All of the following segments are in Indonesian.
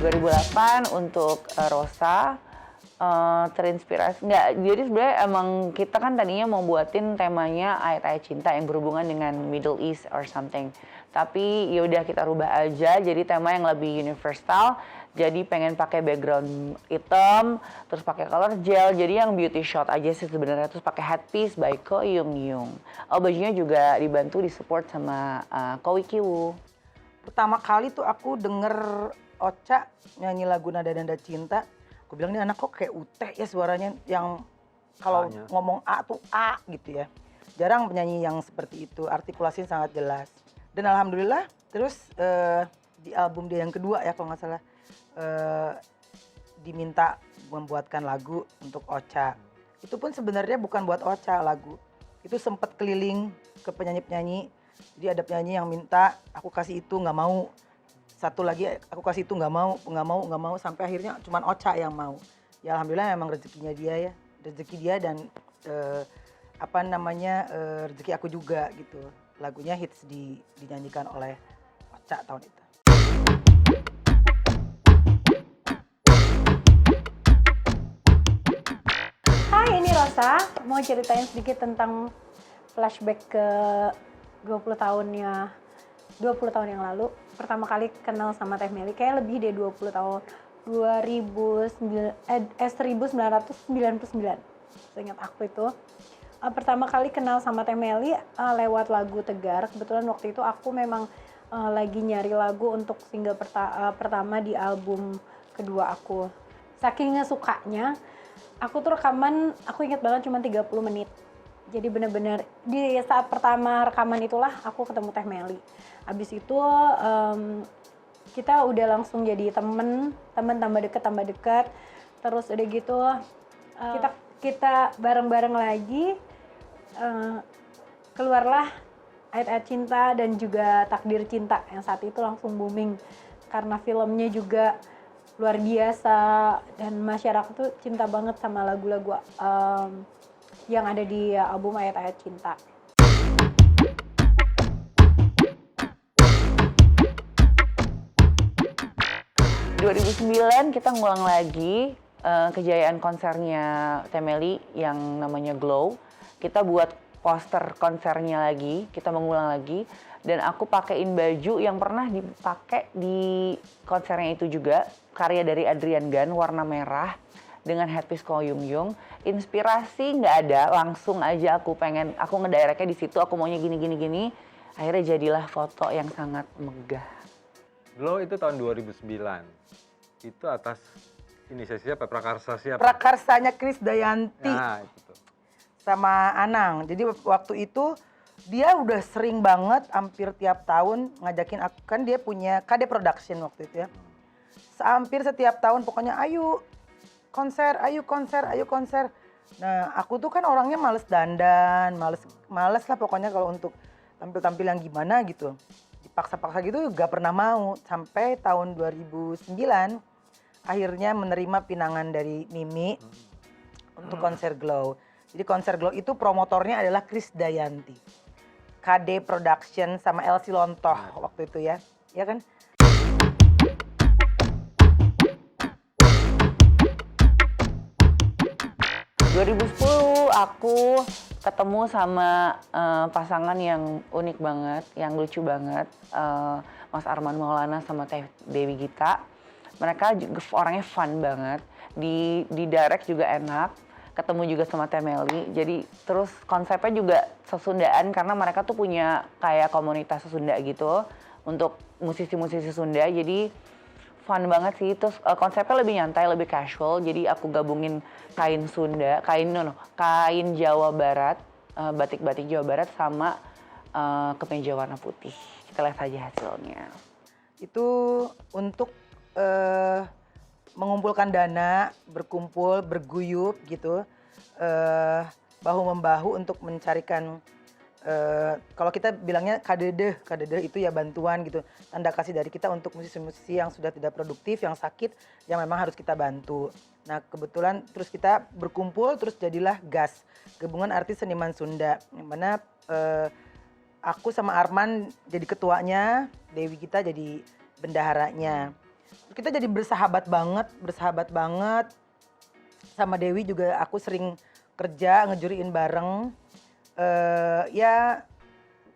2008 untuk Rosa. Terinspirasi nggak, jadi sebenarnya emang kita kan tadinya mau buatin temanya ayat-ayat cinta yang berhubungan dengan Middle East or something, tapi yaudah kita rubah aja jadi tema yang lebih universal. Jadi pengen pakai background hitam, terus pakai color gel, jadi yang beauty shot aja sih sebenarnya. Terus pakai headpiece by Ko Yung Yung. Oh, bajunya juga dibantu disupport sama Ko Wiki Woo. Pertama kali tuh aku denger Ocha nyanyi lagu Nada Nada Cinta. Aku bilang ini anak kok kayak Ute ya suaranya, yang kalau ngomong A tuh A gitu ya. Jarang penyanyi yang seperti itu, artikulasinya sangat jelas. Dan alhamdulillah terus di album dia yang kedua ya kalau nggak salah, diminta membuatkan lagu untuk Ocha. Itu pun sebenarnya bukan buat Ocha lagu. Itu sempat keliling ke penyanyi-penyanyi. Jadi ada penyanyi yang minta aku kasih itu nggak mau. Satu lagi aku kasih itu nggak mau sampai akhirnya cuman Ocha yang mau. Ya alhamdulillah memang rezekinya dia ya, rezeki dia dan rezeki aku juga gitu. Lagunya hits dinyanyikan oleh Ocha tahun itu. Hai, ini Rosa. Mau ceritain sedikit tentang flashback ke 20 tahun yang lalu. Pertama kali kenal sama Teh Meli, kayak lebih dari 20 tahun. 1999. Seingat aku itu. Pertama kali kenal sama Teh Meli lewat lagu Tegar. Kebetulan waktu itu aku memang lagi nyari lagu untuk single pertama di album kedua aku. Saking sukanya, aku tuh rekaman, aku ingat banget cuma 30 menit. Jadi benar-benar di saat pertama rekaman itulah aku ketemu Teh Meli. Abis itu kita udah langsung jadi temen tambah deket. Terus udah gitu kita bareng-bareng lagi, keluarlah Ayat-Ayat Cinta dan juga Takdir Cinta yang saat itu langsung booming karena filmnya juga luar biasa dan masyarakat tuh cinta banget sama lagu-lagu yang ada di album Ayat-Ayat Cinta. Di 2009 kita ngulang lagi kejayaan konsernya Teh Meli yang namanya Glow. Kita buat poster konsernya lagi, kita mengulang lagi. Dan aku pakein baju yang pernah dipakai di konsernya itu juga, karya dari Adrian Gan, warna merah dengan headpiece Ko Yung Yung. Inspirasi nggak ada, langsung aja aku ngedirectnya di situ, aku maunya gini. Akhirnya jadilah foto yang sangat megah. Glow itu tahun 2009. Itu atas inisiasi siapa? Prakarsa siapa? Prakarsanya Krisdayanti Nah, itu. sama Anang. Jadi waktu itu dia udah sering banget, hampir tiap tahun ngajakin aku, kan dia punya KD Production waktu itu ya. Hampir setiap tahun pokoknya ayo konser. Nah aku tuh kan orangnya males dandan, males lah pokoknya kalau untuk tampil-tampil yang gimana gitu. Dipaksa-paksa gitu gak pernah mau. Sampai tahun 2009 akhirnya menerima pinangan dari Mimi untuk konser Glow. Jadi konser Glow itu promotornya adalah Krisdayanti, KD Production sama Elsie Lontoh waktu itu ya. Ya kan? Di 2010 aku ketemu sama pasangan yang unik banget, yang lucu banget, Mas Arman Maulana sama Teh Dewi Gita. Mereka juga orangnya fun banget, di direct juga enak, ketemu juga sama Teh Meli. Jadi terus konsepnya juga sesundaan karena mereka tuh punya kayak komunitas Sunda gitu untuk musisi-musisi Sunda. Jadi fun banget sih. Terus konsepnya lebih nyantai, lebih casual. Jadi aku gabungin kain Sunda, kain Jawa Barat, batik-batik Jawa Barat sama kemeja warna putih. Kita lihat saja hasilnya. Itu untuk mengumpulkan dana, berkumpul, berguyup gitu, bahu-membahu untuk mencarikan, kalau kita bilangnya kadedeh itu ya bantuan gitu, tanda kasih dari kita untuk musisi-musisi yang sudah tidak produktif, yang sakit, yang memang harus kita bantu. Nah kebetulan terus kita berkumpul, terus jadilah GAS, Gabungan Artis Seniman Sunda, yang mana aku sama Arman jadi ketuanya, Dewi kita jadi bendaharanya. Kita jadi bersahabat banget. Sama Dewi juga aku sering kerja ngejuriin bareng. Ya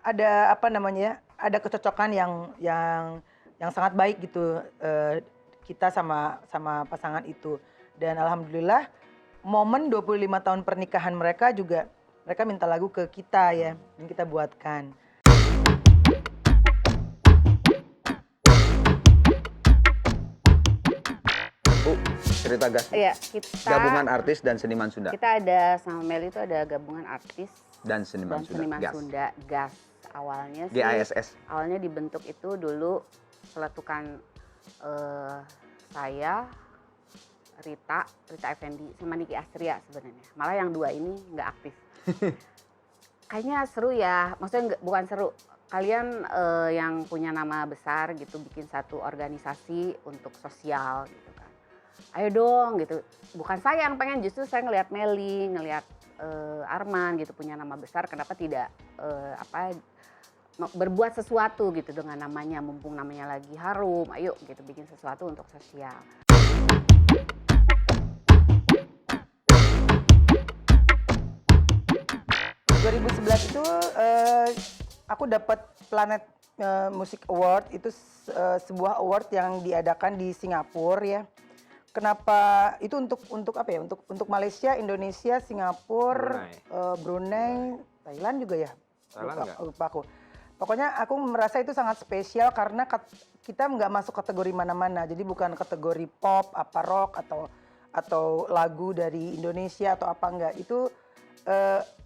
ada apa namanya ya, ada kecocokan yang sangat baik gitu kita sama pasangan itu. Dan alhamdulillah momen 25 tahun pernikahan mereka juga mereka minta lagu ke kita ya, dan kita buatkan. Bu, cerita gas. Iya, kita Gabungan artis dan seniman Sunda. Kita ada sama Meli itu ada gabungan artis Dan seniman dan Sunda. seniman Gas. Sunda, GAS. Awalnya sih GASS. awalnya dibentuk itu dulu seletukan saya, Rita Effendi sama Niki Astria sebenarnya. Malah yang dua ini nggak aktif. Kayaknya seru ya, maksudnya bukan seru. Kalian yang punya nama besar gitu bikin satu organisasi untuk sosial gitu kan. Ayo dong gitu. Bukan saya yang pengen, justru saya ngelihat Meli, ngelihat Arman gitu punya nama besar. Kenapa tidak berbuat sesuatu gitu dengan namanya, mumpung namanya lagi harum. Ayo gitu bikin sesuatu untuk sosial. Itu aku dapat Planet Music Award, itu sebuah award yang diadakan di Singapura ya. Kenapa itu untuk apa ya? Untuk Malaysia, Indonesia, Singapura, Brunei, Thailand juga ya? Thailand nggak? Lupa aku. Pokoknya aku merasa itu sangat spesial karena kita nggak masuk kategori mana-mana. Jadi bukan kategori pop, apa rock atau lagu dari Indonesia atau apa enggak. Itu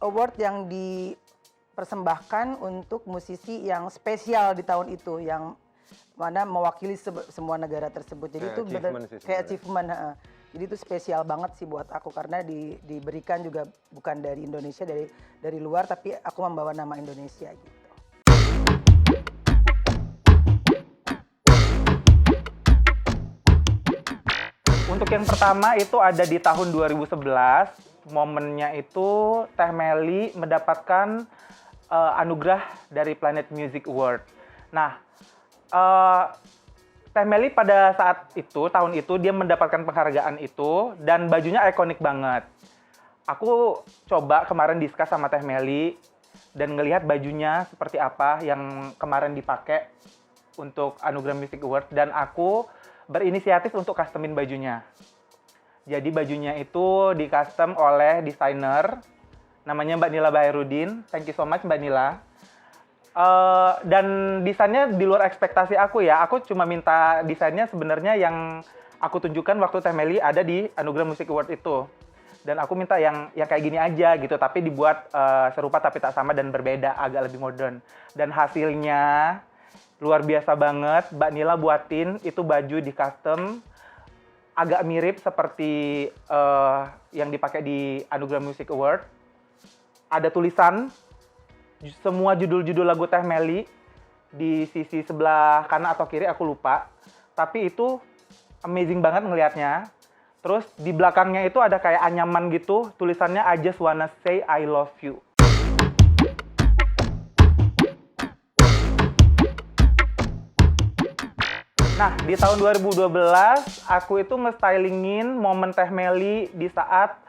award yang dipersembahkan untuk musisi yang spesial di tahun itu, yang mana mewakili semua negara tersebut. Jadi Kayak itu achievement sih kayak sebenarnya. achievement. Jadi itu spesial banget sih buat aku karena diberikan juga bukan dari Indonesia, dari luar, tapi aku membawa nama Indonesia gitu. Untuk yang pertama itu ada di tahun 2011, momennya itu Teh Meli mendapatkan anugerah dari Planet Music Award. Nah, Teh Meli pada saat itu, tahun itu dia mendapatkan penghargaan itu dan bajunya ikonik banget. Aku coba kemarin discuss sama Teh Meli dan ngelihat bajunya seperti apa yang kemarin dipakai untuk anugerah Music Award, dan aku berinisiatif untuk customin bajunya. Jadi bajunya itu di custom oleh desainer namanya Mbak Nila Baherudin. Thank you so much Mbak Nila. Dan desainnya di luar ekspektasi aku ya. Aku cuma minta desainnya sebenarnya yang aku tunjukkan waktu Teh Meli ada di Anugerah Music Award itu. Dan aku minta yang kayak gini aja gitu, tapi dibuat serupa tapi tak sama dan berbeda, agak lebih modern. Dan hasilnya luar biasa banget. Mbak Nila buatin itu baju di custom, agak mirip seperti yang dipakai di Anugerah Music Award. Ada tulisan semua judul-judul lagu Teh Meli di sisi sebelah kanan atau kiri, aku lupa. Tapi itu amazing banget ngelihatnya. Terus di belakangnya itu ada kayak anyaman gitu, tulisannya I just wanna say I love you. Nah, di tahun 2012 aku itu nge-stylingin momen Teh Meli di saat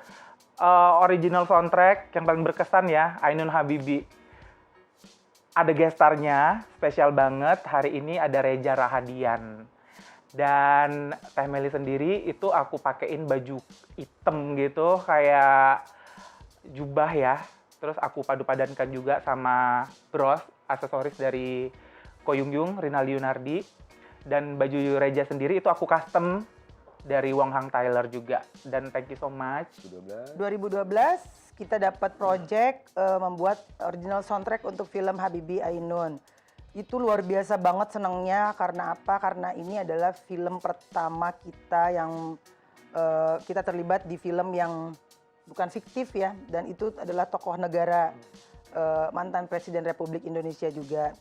original soundtrack yang paling berkesan ya, Ainun Habibi. Ada gestarnya, spesial banget. Hari ini ada Reza Rahadian. Dan Teh Meli sendiri itu aku pakein baju hitam gitu, kayak jubah ya. Terus aku padu-padankan juga sama bros, aksesoris dari Ko Yung Yung, Rinaldi Yunardi. Dan baju Reza sendiri itu aku custom dari Wong Hang Tyler juga. Dan thank you so much. 2012 kita dapat project membuat original soundtrack untuk film Habibi Ainun. Itu luar biasa banget senangnya karena apa? Karena ini adalah film pertama kita yang kita terlibat di film yang bukan fiktif ya, dan itu adalah tokoh negara mantan Presiden Republik Indonesia juga.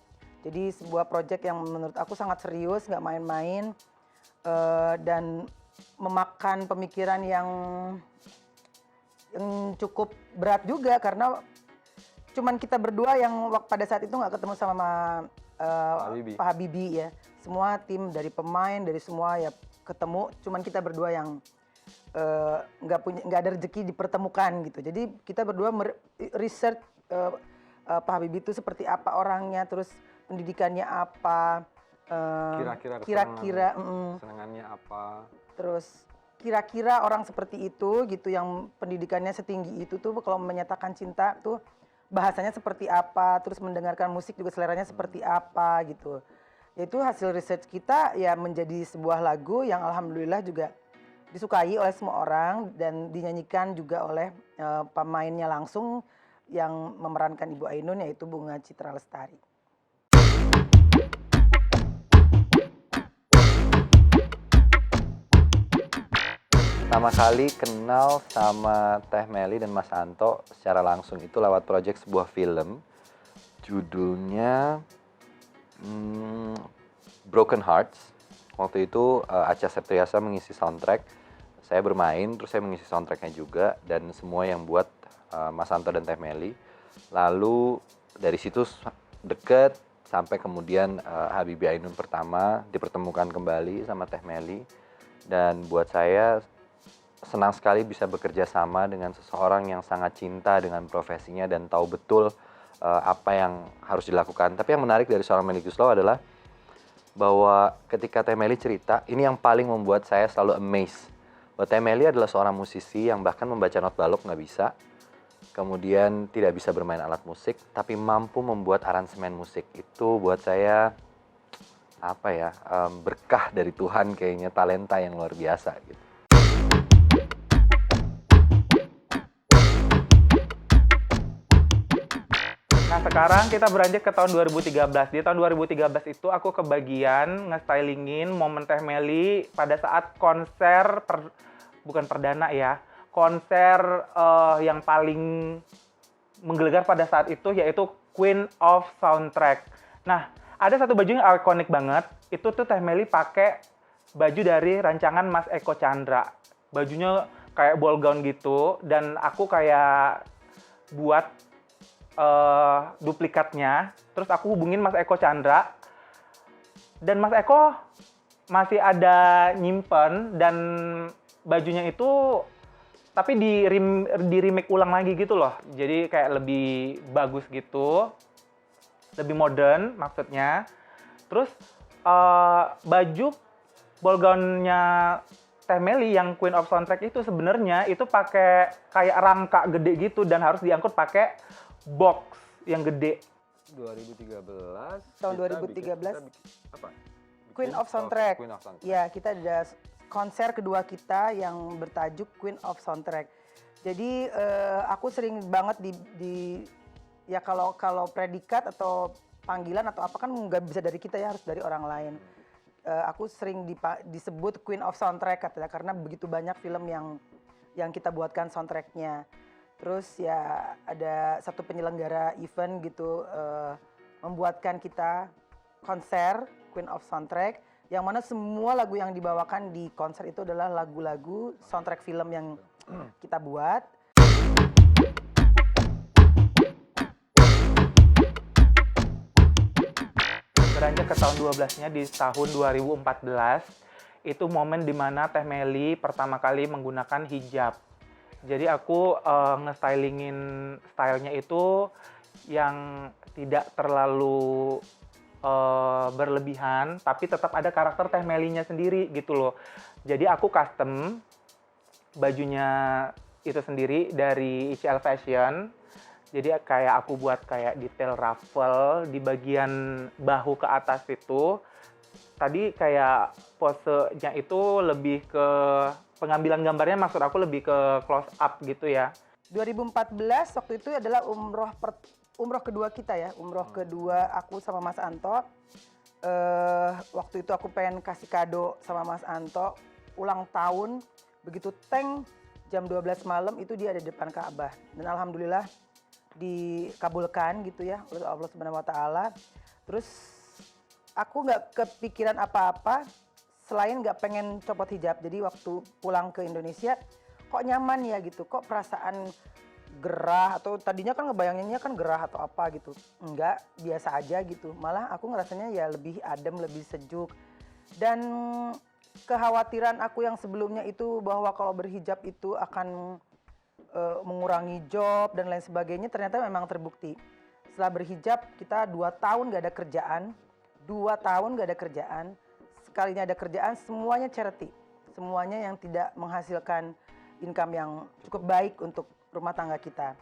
Jadi sebuah proyek yang menurut aku sangat serius, nggak main-main, dan memakan pemikiran yang cukup berat juga karena cuman kita berdua yang pada saat itu nggak ketemu sama Habibie. Pak Habibie ya. semua tim, dari pemain, dari semua ya ketemu. Cuman kita berdua yang nggak ada rezeki dipertemukan gitu. Jadi kita berdua research Pak Habibie itu seperti apa orangnya, terus pendidikannya apa, kira-kira kesenangannya apa. terus kira-kira orang seperti itu gitu yang pendidikannya setinggi itu tuh kalau menyatakan cinta tuh bahasanya seperti apa, terus mendengarkan musik juga seleranya seperti apa gitu. Yaitu hasil research kita ya menjadi sebuah lagu yang alhamdulillah juga disukai oleh semua orang dan dinyanyikan juga oleh pemainnya langsung yang memerankan Ibu Ainun yaitu Bunga Citra Lestari. Pertama kali kenal sama Teh Meli dan Mas Anto secara langsung itu lewat proyek sebuah film. Judulnya Broken Hearts. Waktu itu Acha Septriasa mengisi soundtrack. Saya bermain, terus saya mengisi soundtracknya juga. Dan semua yang buat Mas Anto dan Teh Meli. Lalu dari situ deket sampai kemudian Habibie Ainun pertama dipertemukan kembali sama Teh Meli. Dan buat saya senang sekali bisa bekerja sama dengan seseorang yang sangat cinta dengan profesinya dan tahu betul apa yang harus dilakukan. Tapi yang menarik dari seorang Melly Goeslaw adalah bahwa ketika Teh Meli cerita, ini yang paling membuat saya selalu amazed. Bahwa Teh Meli adalah seorang musisi yang bahkan membaca not balok nggak bisa. Kemudian tidak bisa bermain alat musik, tapi mampu membuat aransemen musik. Itu buat saya berkah dari Tuhan kayaknya, talenta yang luar biasa gitu. Nah sekarang kita beranjak ke tahun 2013. Di tahun 2013 itu aku kebagian nge-stylingin momen Teh Meli pada saat konser, bukan perdana ya, konser yang paling menggelegar pada saat itu yaitu Queen of Soundtrack. Nah ada satu baju yang ikonik banget, itu tuh Teh Meli pakai baju dari rancangan Mas Eko Chandra. Bajunya kayak ball gown gitu dan aku kayak buat duplikatnya, terus aku hubungin Mas Eko Chandra dan Mas Eko masih ada nyimpen dan bajunya itu tapi di remake ulang lagi gitu loh, jadi kayak lebih bagus gitu, lebih modern maksudnya. Terus baju ball gown-nya Teh Meli yang Queen of Soundtrack itu sebenarnya itu pakai kayak rangka gede gitu dan harus diangkut pakai box yang gede. 2013. Tahun kita 2013. bikin apa? Queen of Soundtrack. Queen of Soundtrack. Ya, kita ada konser kedua kita yang bertajuk Queen of Soundtrack. Jadi aku sering banget ya kalau predikat atau panggilan atau apa kan nggak bisa dari kita ya, harus dari orang lain. Aku sering disebut Queen of Soundtrack katanya karena begitu banyak film yang kita buatkan soundtracknya. Terus ya ada satu penyelenggara event gitu membuatkan kita konser Queen of Soundtrack yang mana semua lagu yang dibawakan di konser itu adalah lagu-lagu soundtrack film yang kita buat. Beranjak ke tahun 12-nya di tahun 2014, itu momen dimana Teh Meli pertama kali menggunakan hijab. Jadi aku nge-stylingin stylenya itu yang tidak terlalu berlebihan, tapi tetap ada karakter Teh Melinya sendiri gitu loh. Jadi aku custom bajunya itu sendiri dari ICL Fashion. Jadi kayak aku buat kayak detail ruffle di bagian bahu ke atas itu. Tadi kayak posenya itu lebih ke pengambilan gambarnya, maksud aku lebih ke close up gitu ya. 2014 waktu itu adalah umroh kedua kita ya, umroh kedua aku sama Mas Anto. Waktu itu aku pengen kasih kado sama Mas Anto ulang tahun, begitu teng jam 12 malam itu dia ada di depan Ka'bah dan alhamdulillah dikabulkan gitu ya oleh Allah Subhanahu wa taala. Terus aku nggak kepikiran apa-apa selain nggak pengen copot hijab. Jadi waktu pulang ke Indonesia kok nyaman ya gitu, kok perasaan gerah atau tadinya kan ngebayanginnya kan gerah atau apa gitu. Enggak, biasa aja gitu. Malah aku ngerasanya ya lebih adem, lebih sejuk. Dan kekhawatiran aku yang sebelumnya itu bahwa kalau berhijab itu akan mengurangi job dan lain sebagainya ternyata memang terbukti. Setelah berhijab kita 2 tahun gak ada kerjaan, 2 tahun gak ada kerjaan. Sekalinya ada kerjaan semuanya charity, semuanya yang tidak menghasilkan income yang cukup baik untuk rumah tangga kita.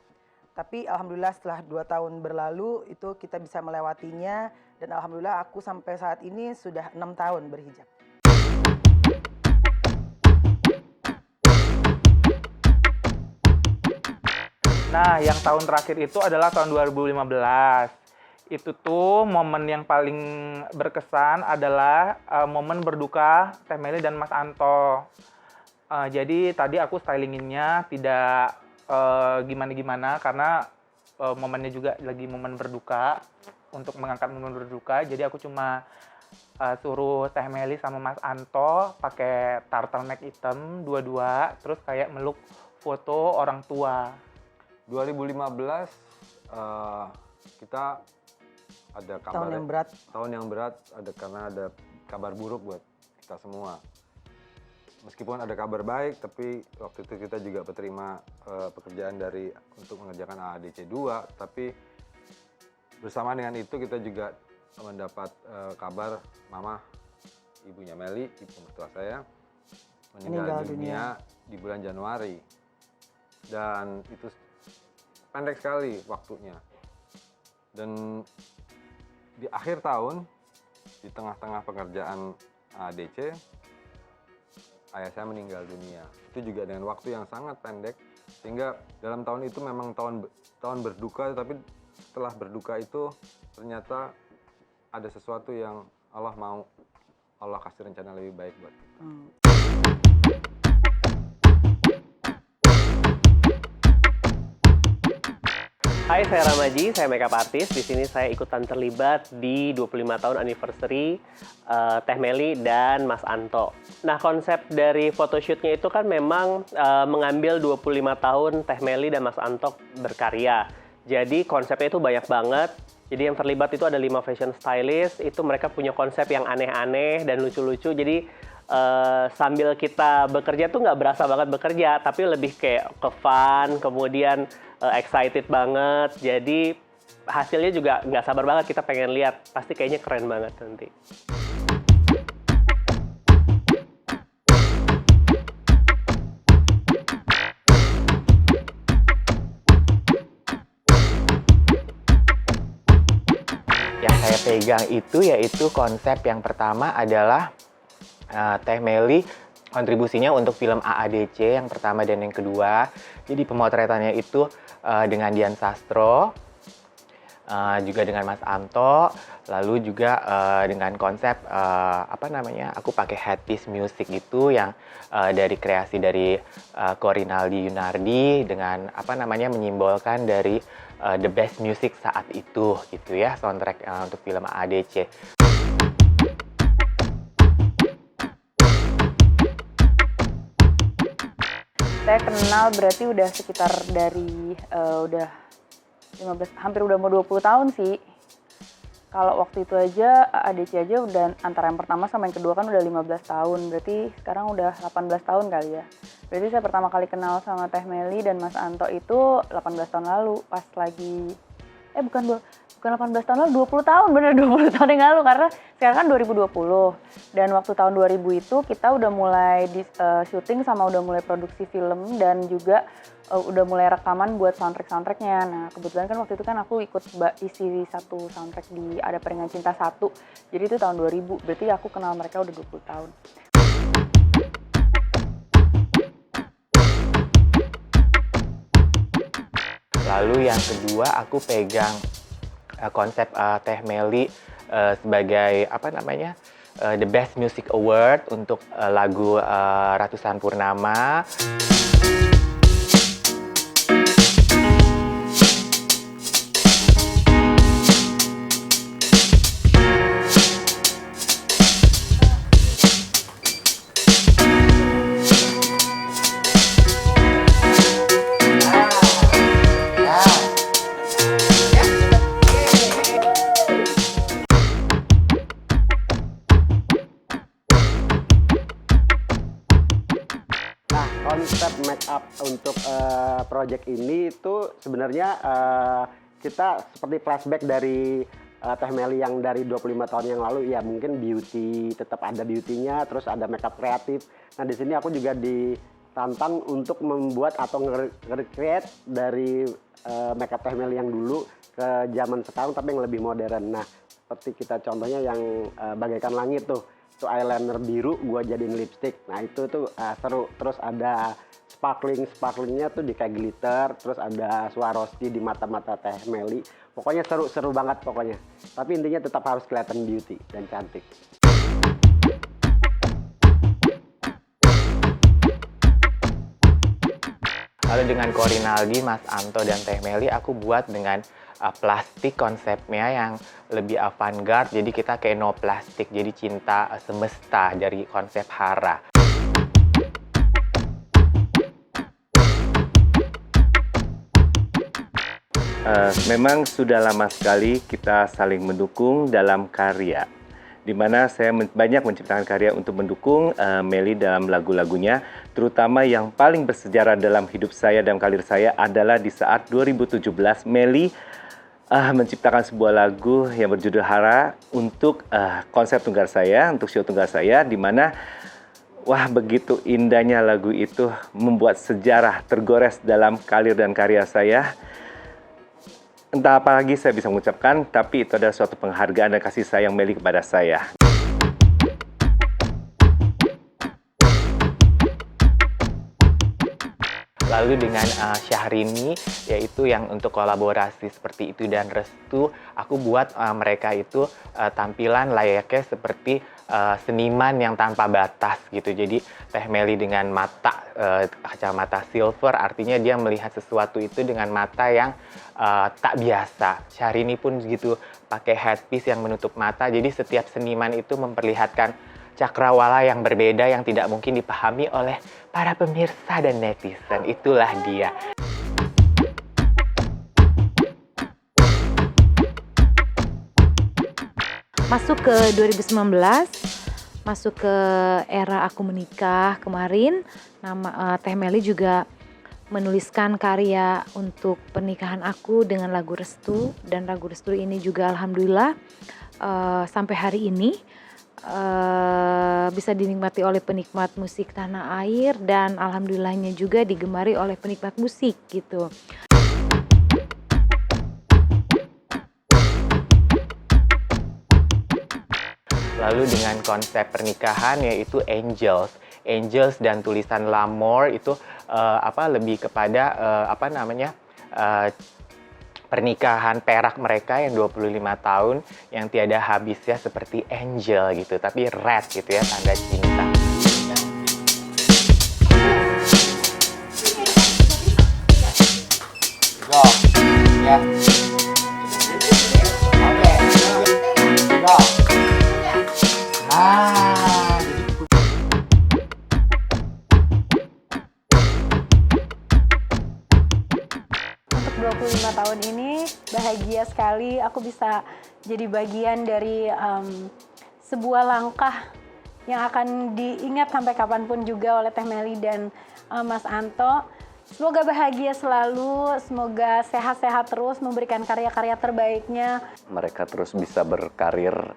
Tapi alhamdulillah setelah 2 tahun berlalu itu kita bisa melewatinya dan alhamdulillah aku sampai saat ini sudah 6 tahun berhijab. Nah, yang tahun terakhir itu adalah tahun 2015. Itu tuh momen yang paling berkesan adalah momen berduka Teh Meli dan Mas Anto. Jadi tadi aku stylinginnya tidak gimana-gimana karena momennya juga lagi momen berduka. Untuk mengangkat momen berduka, jadi aku cuma suruh Teh Meli sama Mas Anto pakai turtleneck hitam dua-dua, terus kayak meluk foto orang tua. 2015 kita ada kabar tahun yang berat karena ada kabar buruk buat kita semua. Meskipun ada kabar baik, tapi waktu itu kita juga terima pekerjaan untuk mengerjakan AADC 2, tapi bersamaan dengan itu kita juga mendapat kabar mama, ibunya Meli, ibu mertua saya, meninggal dunia di bulan Januari. Dan itu pendek sekali waktunya. Dan di akhir tahun, di tengah-tengah pekerjaan ADC, ayah saya meninggal dunia. Itu juga dengan waktu yang sangat pendek, sehingga dalam tahun itu memang tahun berduka, tapi setelah berduka itu ternyata ada sesuatu yang Allah kasih rencana lebih baik buat kita. Hai, saya Ramaji, saya makeup artist. Di sini saya ikutan terlibat di 25 tahun anniversary Teh Meli dan Mas Anto. Nah, konsep dari photoshootnya itu kan memang mengambil 25 tahun Teh Meli dan Mas Anto berkarya. Jadi konsepnya itu banyak banget. Jadi yang terlibat itu ada 5 fashion stylist. Itu mereka punya konsep yang aneh-aneh dan lucu-lucu. Jadi sambil kita bekerja tuh nggak berasa banget bekerja, tapi lebih kayak ke fun, kemudian excited banget. Jadi hasilnya juga nggak sabar banget kita pengen lihat. Pasti kayaknya keren banget nanti. Yang saya pegang itu yaitu konsep yang pertama adalah Teh Meli kontribusinya untuk film AADC yang pertama dan yang kedua. Jadi pemotretannya itu dengan Dian Sastro, juga dengan Mas Anto, lalu juga dengan konsep aku pakai headpiece music gitu yang dari kreasi dari Korinaldi Yunardi dengan menyimbolkan dari the best music saat itu gitu ya, soundtrack untuk film AADC. Saya kenal berarti udah sekitar dari udah 15, hampir udah mau 20 tahun sih. Kalau waktu itu aja ADC aja udah antara yang pertama sama yang kedua kan udah 15 tahun. Berarti sekarang udah 18 tahun kali ya. Berarti saya pertama kali kenal sama Teh Meli dan Mas Anto itu 18 tahun lalu pas lagi bukan 18 tahun lalu, 20 tahun, bener 20 tahun yang lalu karena sekarang kan 2020 dan waktu tahun 2000 itu kita udah mulai syuting sama udah mulai produksi film dan juga udah mulai rekaman buat soundtrack-soundtracknya. Nah kebetulan kan waktu itu kan aku ikut isi satu soundtrack di Ada Peringan Cinta 1, jadi itu tahun 2000, berarti aku kenal mereka udah 20 tahun. Lalu yang kedua aku pegang konsep Teh Meli sebagai The Best Music Award untuk lagu Ratusan Purnama. Nah, konsep make up untuk project ini itu sebenarnya kita seperti flashback dari Teh Meli yang dari 25 tahun yang lalu, ya mungkin beauty, tetap ada beauty-nya, terus ada makeup kreatif. Nah, di sini aku juga ditantang untuk membuat atau nge-recreate dari makeup Teh Meli yang dulu ke zaman sekarang tapi yang lebih modern. Nah, seperti kita contohnya yang bagaikan langit tuh. Itu eyeliner biru gua jadiin lipstick. Nah, itu tuh seru. Terus ada sparklingnya tuh di kayak glitter, terus ada Swarovski di mata-mata Teh Meli. Pokoknya seru banget pokoknya. Tapi intinya tetap harus kelihatan beauty dan cantik. Lalu dengan Korinaldi, Mas Anto, dan Teh Meli aku buat dengan plastik konsepnya yang lebih avant-garde. Jadi kita kayak no plastik, jadi cinta semesta dari konsep Hara. Memang sudah lama sekali kita saling mendukung dalam karya, di mana saya banyak menciptakan karya untuk mendukung Meli dalam lagu-lagunya, terutama yang paling bersejarah dalam hidup saya dan karir saya adalah di saat 2017 Meli menciptakan sebuah lagu yang berjudul Hara untuk konsep tunggal saya, untuk show tunggal saya, di mana wah, begitu indahnya lagu itu membuat sejarah tergores dalam karir dan karya saya. Entah apa lagi saya bisa mengucapkan, tapi itu adalah suatu penghargaan dan kasih sayang Meli kepada saya. Lalu dengan Syahrini, yaitu yang untuk kolaborasi seperti itu dan Restu, aku buat mereka itu tampilan layaknya seperti seniman yang tanpa batas gitu. Jadi Teh Meli dengan mata kacamata silver, artinya dia melihat sesuatu itu dengan mata yang tak biasa. Syahrini pun gitu, pakai headpiece yang menutup mata. Jadi setiap seniman itu memperlihatkan cakrawala yang berbeda yang tidak mungkin dipahami oleh para pemirsa dan netizen. Itulah dia. Masuk ke 2019, masuk ke era aku menikah kemarin, Teh Meli juga menuliskan karya untuk pernikahan aku dengan lagu Restu, dan lagu Restu ini juga alhamdulillah sampai hari ini bisa dinikmati oleh penikmat musik tanah air, dan alhamdulillahnya juga digemari oleh penikmat musik gitu. Lalu dengan konsep pernikahan yaitu Angels dan tulisan L'Amour itu lebih kepada pernikahan perak mereka yang 25 tahun yang tiada habisnya seperti angel gitu, tapi red gitu ya, tanda cinta. Go. Ya. Oke. Go. Untuk 25 tahun ini bahagia sekali aku bisa jadi bagian dari sebuah langkah yang akan diingat sampai kapanpun juga oleh Teh Meli dan Mas Anto. Semoga bahagia selalu, semoga sehat-sehat terus, memberikan karya-karya terbaiknya. Mereka terus bisa berkarir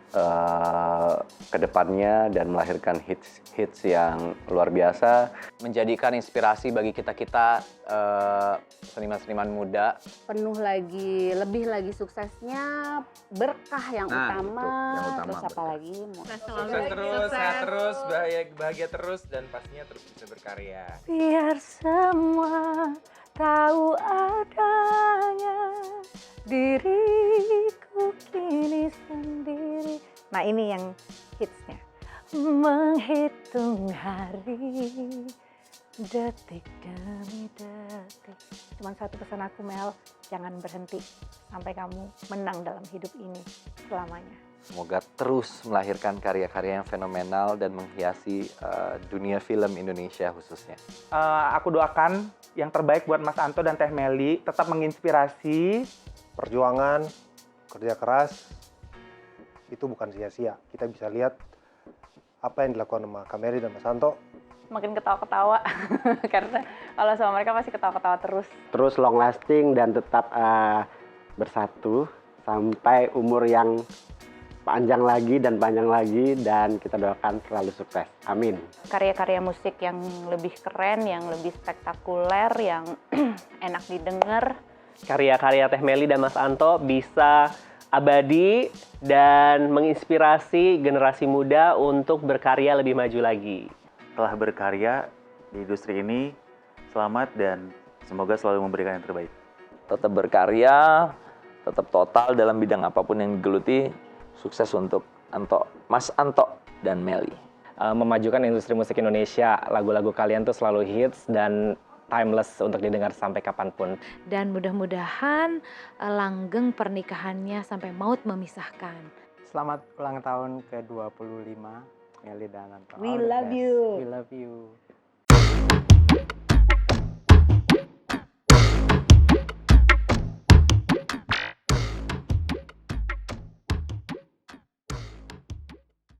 ke depannya dan melahirkan hits yang luar biasa. Menjadikan inspirasi bagi kita-kita seniman-seniman muda. Lebih lagi suksesnya, berkah yang utama, terus apa lagi? Sukses terus, sehat terus, bahagia terus, dan pastinya terus bisa berkarya. Biar semua tahu adanya diriku kini sendiri. Nah, ini yang hitsnya. Menghitung hari, detik demi detik. Cuman satu pesan aku, Mel, jangan berhenti sampai kamu menang dalam hidup ini selamanya. Semoga terus melahirkan karya-karya yang fenomenal dan menghiasi dunia film Indonesia khususnya. Aku doakan yang terbaik buat Mas Anto dan Teh Meli, tetap menginspirasi. Perjuangan, kerja keras, itu bukan sia-sia. Kita bisa lihat apa yang dilakukan sama Kak Meli dan Mas Anto, makin ketawa-ketawa karena kalau sama mereka pasti ketawa-ketawa terus. Terus long lasting dan tetap bersatu sampai umur yang panjang lagi dan kita doakan selalu sukses. Amin. Karya-karya musik yang lebih keren, yang lebih spektakuler, yang enak didengar. Karya-karya Teh Meli dan Mas Anto bisa abadi dan menginspirasi generasi muda untuk berkarya lebih maju lagi. Telah berkarya di industri ini, selamat dan semoga selalu memberikan yang terbaik. Tetap berkarya, tetap total dalam bidang apapun yang digeluti. Sukses untuk Mas Anto dan Meli. Memajukan industri musik Indonesia, lagu-lagu kalian tuh selalu hits dan timeless untuk didengar sampai kapanpun. Dan mudah-mudahan langgeng pernikahannya sampai maut memisahkan. Selamat ulang tahun ke-25 Meli dan Anto. We love you. We love you.